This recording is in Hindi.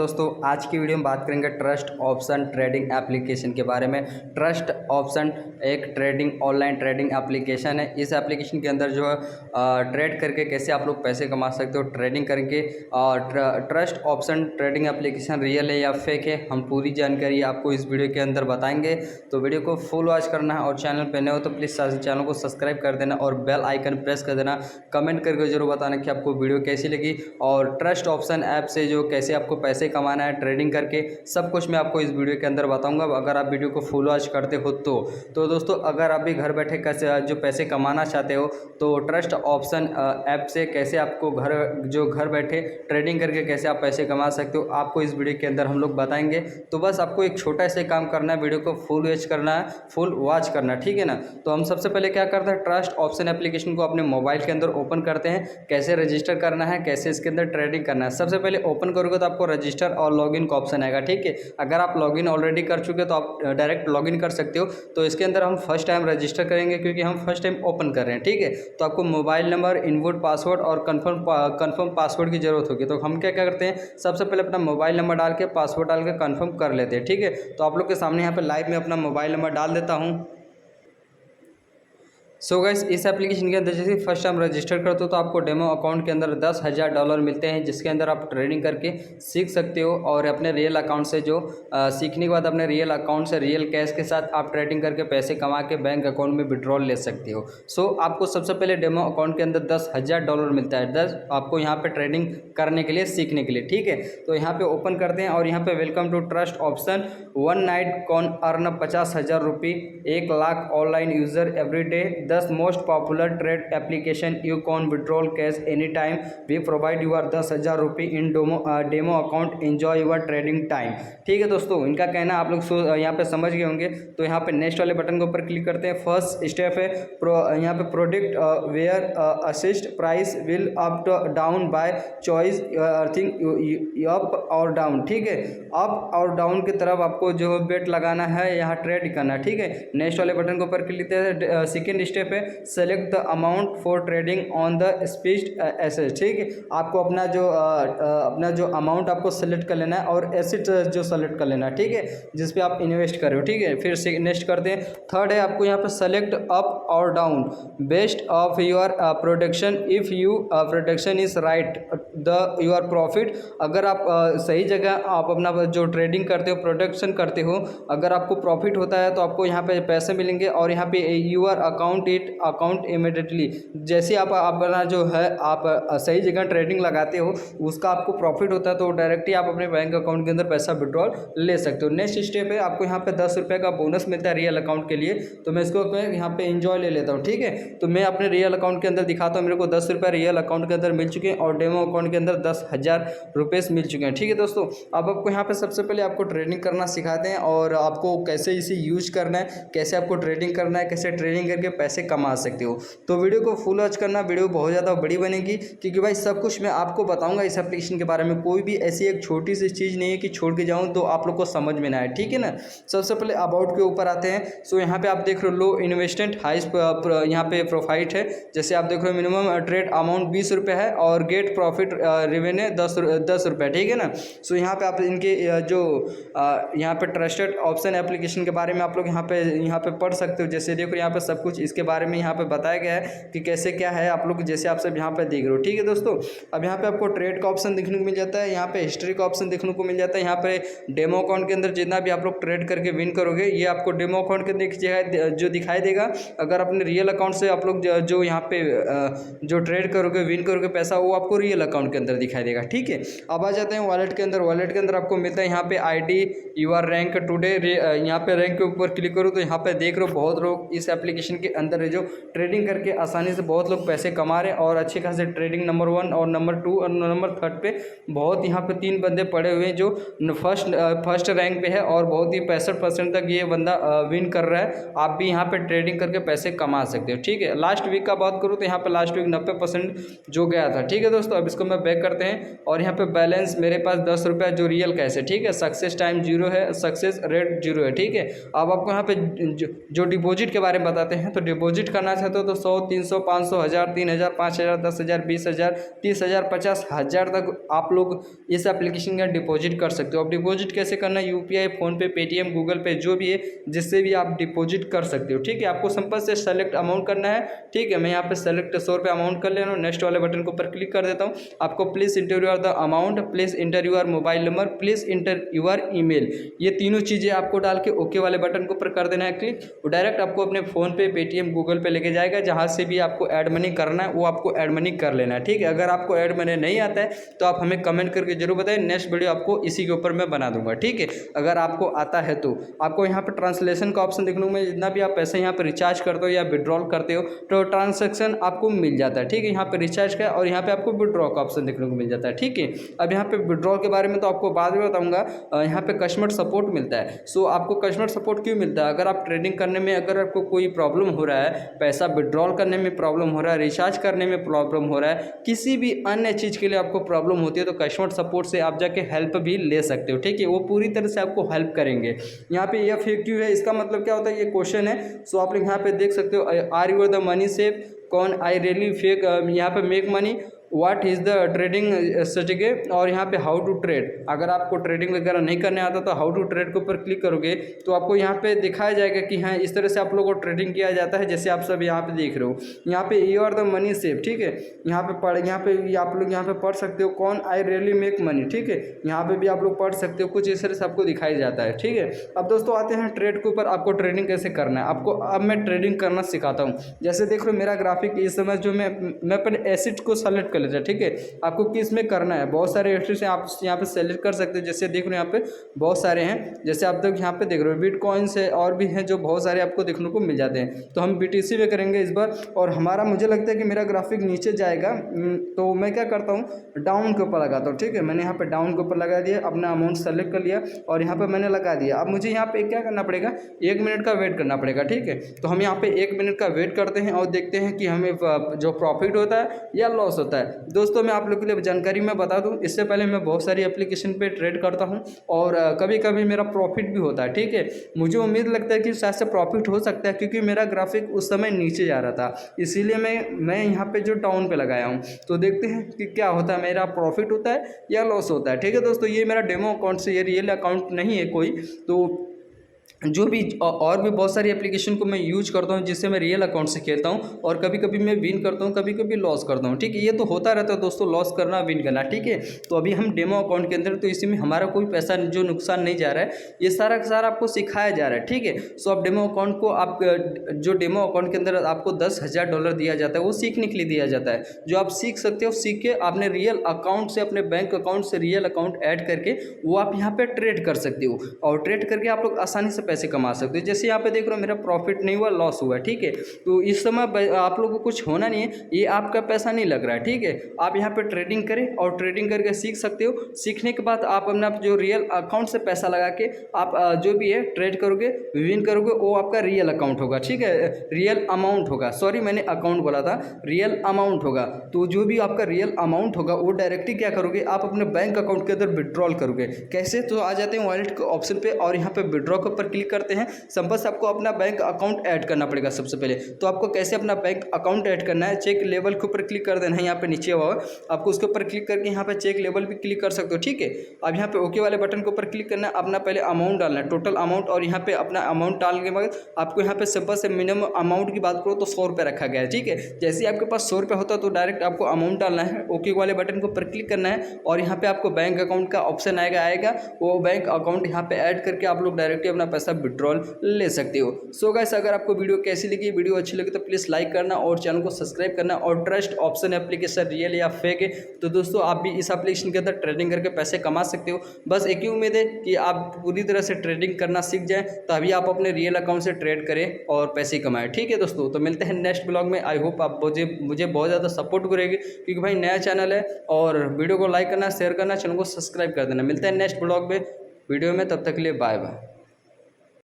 दोस्तों आज की वीडियो में बात करेंगे ट्रस्ट ऑप्शन ट्रेडिंग एप्लीकेशन के बारे में। ट्रस्ट ऑप्शन एक ट्रेडिंग ऑनलाइन ट्रेडिंग एप्लीकेशन है। इस एप्लीकेशन के अंदर जो है ट्रेड करके कैसे आप लोग पैसे कमा सकते हो ट्रेडिंग करके। Trust option trading application real है या फेक है, हम पूरी जानकारी आपको इस वीडियो के अंदर बताएंगे। तो वीडियो को फुल वॉच करना है और चैनल पर नए हो तो प्लीज़ चैनल को सब्सक्राइब कर देना और बेल आइकन प्रेस कर देना। कमेंट करके जरूर बताना कि आपको वीडियो कैसी लगी और ट्रस्ट ऑप्शन ऐप से जो कैसे आपको पैसे कमाना है ट्रेडिंग करके, सब कुछ मैं आपको इस वीडियो के अंदर बताऊंगा अगर आप वीडियो को फुल वॉच करते हो तो दोस्तों अगर आप भी घर बैठे कैसे जो पैसे कमाना चाहते हो तो ट्रस्ट ऑप्शन ऐप से कैसे आपको घर बैठे ट्रेडिंग करके कैसे आप पैसे कमा सकते हो आपको इस वीडियो के अंदर हम लोग बताएंगे। तो बस आपको एक छोटा सा काम करना है, वीडियो को फुल वॉच करना है, फुल वॉच करना है, ठीक है ना। तो हम सबसे पहले क्या करते हैं, ट्रस्ट ऑप्शन एप्लीकेशन को अपने मोबाइल के अंदर ओपन करते हैं। कैसे रजिस्टर करना है, कैसे इसके अंदर ट्रेडिंग करना है। सबसे पहले ओपन करोगे तो आपको रजिस्टर और लॉगिन का ऑप्शन आएगा, ठीक है। अगर आप लॉगिन ऑलरेडी कर चुके तो आप डायरेक्ट लॉगिन कर सकते हो। तो इसके अंदर हम फर्स्ट टाइम रजिस्टर करेंगे क्योंकि हम फर्स्ट टाइम ओपन कर रहे हैं, ठीक है। तो आपको मोबाइल नंबर, इनपुट पासवर्ड और कन्फर्म पासवर्ड की जरूरत होगी। तो हम क्या करते हैं, सबसे पहले अपना मोबाइल नंबर डाल के पासवर्ड डाल के कन्फर्म कर लेते हैं, ठीक है। तो आप लोग के सामने यहाँ पे लाइव में अपना मोबाइल नंबर डाल देता हूँ। सो गाइस इस एप्लीकेशन के अंदर जैसे फर्स्ट टाइम रजिस्टर करते हो तो आपको डेमो अकाउंट के अंदर $10,000 मिलते हैं, जिसके अंदर आप ट्रेडिंग करके सीख सकते हो और अपने रियल अकाउंट से जो सीखने के बाद अपने रियल अकाउंट से रियल कैश के साथ आप ट्रेडिंग करके पैसे कमा के बैंक अकाउंट में विड्रॉल ले सकते हो। सो आपको सबसे पहले डेमो अकाउंट के अंदर $10,000 मिलता है, 10 आपको यहाँ पर ट्रेडिंग करने के लिए, सीखने के लिए, ठीक है। तो यहाँ पर ओपन करते हैं और यहाँ पर welcome to trust option, 1 night can earn ₹50,000, 1 lakh online user every day, 10 most popular trade application you can withdraw cash any time, we provide your ₹10,000 in demo account, enjoy your trading time. ठीक है दोस्तों, इनका कहना आप लोग यहाँ पे समझ गए होंगे। तो यहाँ पे नेक्स्ट वाले बटन के ऊपर क्लिक करते हैं। फर्स्ट स्टेप है यहाँ पे product where asset price will up down by choice earthing up और डाउन, ठीक है। अप और डाउन की तरफ आपको जो बेट लगाना है, यहाँ ट्रेड करना है, ठीक है। नेक्स्ट वाले बटन के ऊपर क्लिक करते हैं। सेकेंड स्टेप है select the amount for trading on the speed asset, ठीक है। आपको अपना जो अमाउंट आपको सेलेक्ट कर लेना है और एसेट जो सेलेक्ट कर लेना है, ठीक है, जिस पे आप इन्वेस्ट कर रहे हो, ठीक है। फिर नेक्स्ट करते हैं। थर्ड है आपको यहाँ पे सेलेक्ट अप और down best of your production, if you production is right the your profit. अगर आप सही जगह आप अपना जो ट्रेडिंग करते हो, प्रोडक्शन करते हो, अगर आपको प्रॉफिट होता है तो आपको यहाँ पे पैसे मिलेंगे और यहाँ पे यूर अकाउंट इमीडिएटली। जैसे आप अपना जो है आप सही जगह ट्रेडिंग लगाते हो, उसका आपको प्रॉफिट होता है तो डायरेक्टली आप अपने बैंक अकाउंट के अंदर पैसा विड्रॉल ले सकते हो। नेक्स्ट स्टेप है आपको यहाँ पे ₹10 का बोनस मिलता है रियल अकाउंट के लिए। तो मैं इसको यहाँ पे एंजॉय ले लेता हूँ, ठीक है। तो मैं अपने रियल अकाउंट के अंदर दिखाता हूँ, मेरे को ₹10 रियल अकाउंट के अंदर मिल चुके हैं और डेमो अकाउंट के अंदर ₹10,000 मिल चुके हैं, ठीक है दोस्तों। अब आपको यहाँ पे सबसे पहले आपको ट्रेडिंग करना सिखाते हैं और आपको कैसे इसे यूज करना है, कैसे आपको ट्रेडिंग करना है, कैसे ट्रेडिंग करके पैसे कमा सकते हो। तो वीडियो को फुल वॉच करना, वीडियो बहुत ज़्यादा बड़ी बनेगी क्योंकि भाई सब कुछ मैं आपको बताऊंगा इस एप्लीकेशन के बारे में। कोई भी ऐसी एक छोटी सी चीज़ नहीं है कि छोड़ के जाऊं तो आप लोग को समझ में ना आए, ठीक है ना। सबसे पहले अबाउट के ऊपर आते हैं। सो यहाँ पे आप देख रहे हो लो इन्वेस्टमेंट हाई यहाँ पे प्रोफाइट है। जैसे आप देख रहे हो मिनिमम ट्रेड अमाउंट ₹20 है और गेट प्रॉफिट रेवेन्यू ₹10, ठीक है ना। सो यहाँ पे आप इनके जो यहाँ पे ट्रस्टेड ऑप्शन एप्लीकेशन के बारे में आप लोग यहाँ पे पढ़ सकते हो। जैसे देखो यहाँ पे सब कुछ इसके बारे में यहाँ पे बताया गया है कि कैसे क्या है, आप लोग जैसे आप सब यहाँ पे देख रहे हो, ठीक है दोस्तों। अब यहाँ पे आपको ट्रेड का ऑप्शन देखने को मिल जाता है, यहाँ पे हिस्ट्री का ऑप्शन देखने को मिल जाता है। यहाँ पे डेमो अकाउंट के अंदर जितना भी आप लोग ट्रेड करके विन करोगे ये आपको डेमो अकाउंट के अंदर जो दिखाई देगा। अगर अपने रियल अकाउंट से आप लोग जो यहाँ पे जो ट्रेड करोगे, विन करोगे पैसा, वो आपको रियल अकाउंट के अंदर दिखाई देगा, ठीक है। अब आ जाते हैं वॉलेट के अंदर। वॉलेट के अंदर आपको मिलता है यहाँ पे ID यूर रैंक टुडे। यहाँ पे रैंक के ऊपर क्लिक करो तो यहाँ पे देख रहे हो बहुत लोग इस एप्लीकेशन के अंदर है जो ट्रेडिंग करके आसानी से बहुत लोग पैसे कमा रहे हैं और अच्छे खासे ट्रेडिंग नंबर 1 और नंबर 2 और नंबर 3 पे बहुत यहाँ पे 3 बंदे पड़े हुए हैं जो फर्स्ट रैंक पे है और बहुत ही 65% तक ये बंदा विन कर रहा है। आप भी यहाँ पे ट्रेडिंग करके पैसे कमा सकते हो, ठीक है। लास्ट वीक का बात करूँ तो यहाँ पे लास्ट वीक 90% जो गया था, ठीक है दोस्तों। अब इसको मैं बैक करते हैं और यहाँ पे बैलेंस मेरे पास 10 रुपया जो रियल कैश है, ठीक है। सक्सेस टाइम 0 है, सक्सेस रेट 0 है, ठीक है। अब आपको यहाँ पे जो डिपॉजिट के बारे में बताते हैं, तो डिपॉजिट करना चाहते हो तो 100, 300, 500, 1000, 3000, 5000, 10,000, 20,000, 30,000, 50,000 तक आप लोग इस एप्लीकेशन का डिपॉजिट कर सकते हो। अब डिपॉजिट कैसे करना है, UPI, फ़ोनपे, पेटीएम, गूगल पे, जो भी है जिससे भी आप डिपॉजिट कर सकते हो, ठीक है। आपको सिंपल से सेलेक्ट अमाउंट करना है, ठीक है। मैं यहाँ पे सेलेक्ट 100 रुपये अमाउंट कर ले रहा हूँ, नेक्स्ट वाले बटन के ऊपर क्लिक कर देता हूँ। आपको please enter your the amount, please enter your mobile number, please enter your email, ये तीनों चीज़ें आपको डाल के ओके वाले बटन के ऊपर कर देना है क्लिक। वो डायरेक्ट आपको अपने फ़ोन पे, पेटीएम, गूगल पे लेके जाएगा, जहाँ से भी आपको ऐड मनी करना है वो आपको ऐड मनी कर लेना है, ठीक है। अगर आपको ऐड मनी नहीं आता है तो आप हमें कमेंट करके जरूर बताएं, नेक्स्ट वीडियो आपको इसी के ऊपर मैं बना दूंगा, ठीक है। अगर आपको आता है तो आपको यहाँ पर ट्रांसलेशन का ऑप्शन देखने को मिले, जितना भी आप पैसे यहाँ पर रिचार्ज करते हो या विड्रॉल करते हो तो ट्रांसैक्शन आपको मिल जाता है, ठीक है। यहाँ पे रिचार्ज का और यहाँ पे आपको विड्रॉ का ऑप्शन देखने को मिल जाता है, ठीक है। अब यहाँ पे विड्रॉल के बारे में तो आपको बाद में बताऊंगा। यहाँ पे कस्टमर सपोर्ट मिलता है। सो आपको कस्टमर सपोर्ट क्यों मिलता है, अगर आप ट्रेडिंग करने में अगर आपको कोई प्रॉब्लम हो रहा है, पैसा विड्रॉल करने में प्रॉब्लम हो रहा है, रिचार्ज करने में प्रॉब्लम हो रहा है, किसी भी अन्य चीज़ के लिए आपको प्रॉब्लम होती है तो कस्टमर सपोर्ट से आप जाके हेल्प भी ले सकते हो, ठीक है। वो पूरी तरह से आपको हेल्प करेंगे। यहाँ पे FAQ है, इसका मतलब क्या होता है, ये क्वेश्चन है। सो आप लोग यहाँ पे देख सकते हो, are your the money safe, कौन आई रियली फेक, यहाँ पे make money, what is the trading strategy, और यहाँ पे हाउ टू ट्रेड। अगर आपको ट्रेडिंग वगैरह नहीं करने आता तो हाउ टू ट्रेड के ऊपर क्लिक करोगे तो आपको यहाँ पे दिखाया जाएगा कि हाँ इस तरह से आप लोगों को ट्रेडिंग किया जाता है, जैसे आप सब यहाँ पे देख रहे हो। यहाँ पे you are the money safe, ठीक है। यहाँ पे आप लोग यहाँ पे पढ़ सकते हो, कौन आई रियली मेक मनी, ठीक है। यहाँ पे भी आप लोग पढ़ सकते हो, कुछ इस तरह से आपको दिखाई जाता है, ठीक है। अब दोस्तों आते हैं ट्रेड के ऊपर, आपको ट्रेडिंग कैसे करना है। आपको अब मैं ट्रेडिंग करना सिखाता हूँ। जैसे देख लो मेरा ग्राफिक इस समय जो मैं अपने एसिड को सेलेक्ट कर लेता है, ठीक है। आपको किस में करना है, बहुत सारे एसिड्स हैं, आप यहाँ पे सेलेक्ट कर सकते हो। जैसे देख रहे हो यहाँ पे बहुत सारे हैं, जैसे आप तक यहाँ पे देख रहे हो बिटकॉइंस है और भी हैं जो बहुत सारे आपको देखने को मिल जाते हैं। तो हम BTC में करेंगे इस बार, और हमारा मुझे लगता है कि मेरा ग्राफिक नीचे जाएगा, तो मैं क्या करता हूँ डाउन के ऊपर लगाता हूँ, ठीक है। मैंने यहाँ पे डाउन के ऊपर लगा दिया, अपना अमाउंट सेलेक्ट कर लिया और यहाँ पे मैंने लगा दिया। अब मुझे यहाँ पे क्या करना पड़ेगा, 1 मिनट का वेट करना पड़ेगा, ठीक है। तो हम यहाँ पे 1 मिनट का वेट करते हैं और देखते हैं कि हमें जो प्रॉफिट होता है या लॉस होता है। दोस्तों मैं आप लोग के लिए जानकारी मैं बता दूं, इससे पहले मैं बहुत सारी एप्लीकेशन पे ट्रेड करता हूं और कभी कभी मेरा प्रॉफिट भी होता है, ठीक है। मुझे उम्मीद लगता है कि शायद से प्रॉफिट हो सकता है, क्योंकि मेरा ग्राफिक उस समय नीचे जा रहा था, इसीलिए मैं यहाँ पे जो डाउन पे लगाया हूँ। तो देखते हैं कि क्या होता है, मेरा प्रॉफिट होता है या लॉस होता है, ठीक है। दोस्तों ये मेरा डेमो अकाउंट से, ये रियल अकाउंट नहीं है कोई, तो जो भी और भी बहुत सारी एप्लीकेशन को मैं यूज करता हूँ जिससे मैं रियल अकाउंट से खेलता हूँ, और कभी कभी मैं विन करता हूँ, कभी कभी लॉस करता हूँ, ठीक है। ये तो होता रहता है दोस्तों, लॉस करना विन करना, ठीक है। तो अभी हम डेमो अकाउंट के अंदर, तो इसमें हमारा कोई पैसा जो नुकसान नहीं जा रहा है, ये सारा का सारा आपको सिखाया जा रहा है, ठीक है। सो आप डेमो अकाउंट को, आप जो डेमो अकाउंट के अंदर आपको $10,000 दिया जाता है, वो सीखने के लिए दिया जाता है, जो आप सीख सकते हो। सीख के अपने रियल अकाउंट से, अपने बैंक अकाउंट से रियल अकाउंट ऐड करके वो आप यहाँ पे ट्रेड कर सकते हो, और ट्रेड करके आप लोग आसानी से पैसे कमा सकते हो। जैसे यहाँ पे देख रहे हो मेरा प्रॉफिट नहीं हुआ, लॉस हुआ, ठीक है। तो इस समय आप लोगों को कुछ होना नहीं है, ये आपका पैसा नहीं लग रहा है, ठीक है। आप यहाँ पे ट्रेडिंग करें और ट्रेडिंग करके सीख सकते हो। सीखने के बाद आप अपना जो रियल अकाउंट से पैसा लगा के आप जो भी है ट्रेड करोगे, विन करोगे, वो आपका रियल अकाउंट होगा, ठीक है। रियल अमाउंट होगा, सॉरी मैंने अकाउंट बोला था, रियल अमाउंट होगा। तो जो भी आपका रियल अमाउंट होगा वो डायरेक्टली क्या करोगे, आप अपने बैंक अकाउंट के अंदर विड्रॉल करोगे। कैसे, तो आ जाते हैं वॉलेट के ऑप्शन पे और यहाँ पे विड्रॉ के ऊपर क्लिक करते हैं। सिंपल से आपको अपना बैंक अकाउंट ऐड करना पड़ेगा सबसे पहले। तो आपको कैसे अपना बैंक अकाउंट ऐड करना है, चेक लेवल के ऊपर क्लिक कर देना है, यहाँ पे नीचे हुआ आपको उसके ऊपर क्लिक करके यहाँ पे चेक लेवल भी क्लिक कर सकते हो, ठीक है। अब यहाँ पे ओके वाले बटन के ऊपर क्लिक करना है, अपना पहले अमाउंट डालना है, टोटल अमाउंट, और यहाँ पे अपना अमाउंट डालने के बाद आपको यहाँ पे सिंपल से मिनिमम अमाउंट की बात करो तो 100 रुपये रखा गया है, ठीक है। जैसे आपके पास 100 रुपये होता है तो डायरेक्ट आपको अमाउंट डालना है, ओके वाले बटन के ऊपर क्लिक करना है और यहाँ पे आपको बैंक अकाउंट का ऑप्शन आएगा, वो बैंक अकाउंट यहाँ पे ऐड करके आप लोग डायरेक्टली अपना पैसा विड्रॉल ले सकते हो। सो गाइस, अगर आपको वीडियो कैसी लगी, वीडियो अच्छी लगी तो प्लीज़ लाइक करना और चैनल को सब्सक्राइब करना, और ट्रस्ट ऑप्शन एप्लीकेशन रियल या फेक है तो दोस्तों आप भी इस एप्लीकेशन के अंदर ट्रेडिंग करके पैसे कमा सकते हो। बस एक ही उम्मीद है कि आप पूरी तरह से ट्रेडिंग करना सीख जाएं, तभी आप अपने रियल अकाउंट से ट्रेड करें और पैसे कमाएं, ठीक है दोस्तों। तो मिलते हैं नेक्स्ट ब्लॉग में। आई होप आप मुझे बहुत ज़्यादा सपोर्ट करेंगे, क्योंकि भाई नया चैनल है, और वीडियो को लाइक करना, शेयर करना, चैनल को सब्सक्राइब कर देना। मिलते हैं नेक्स्ट ब्लॉग में, वीडियो में, तब तक के लिए बाय बाय।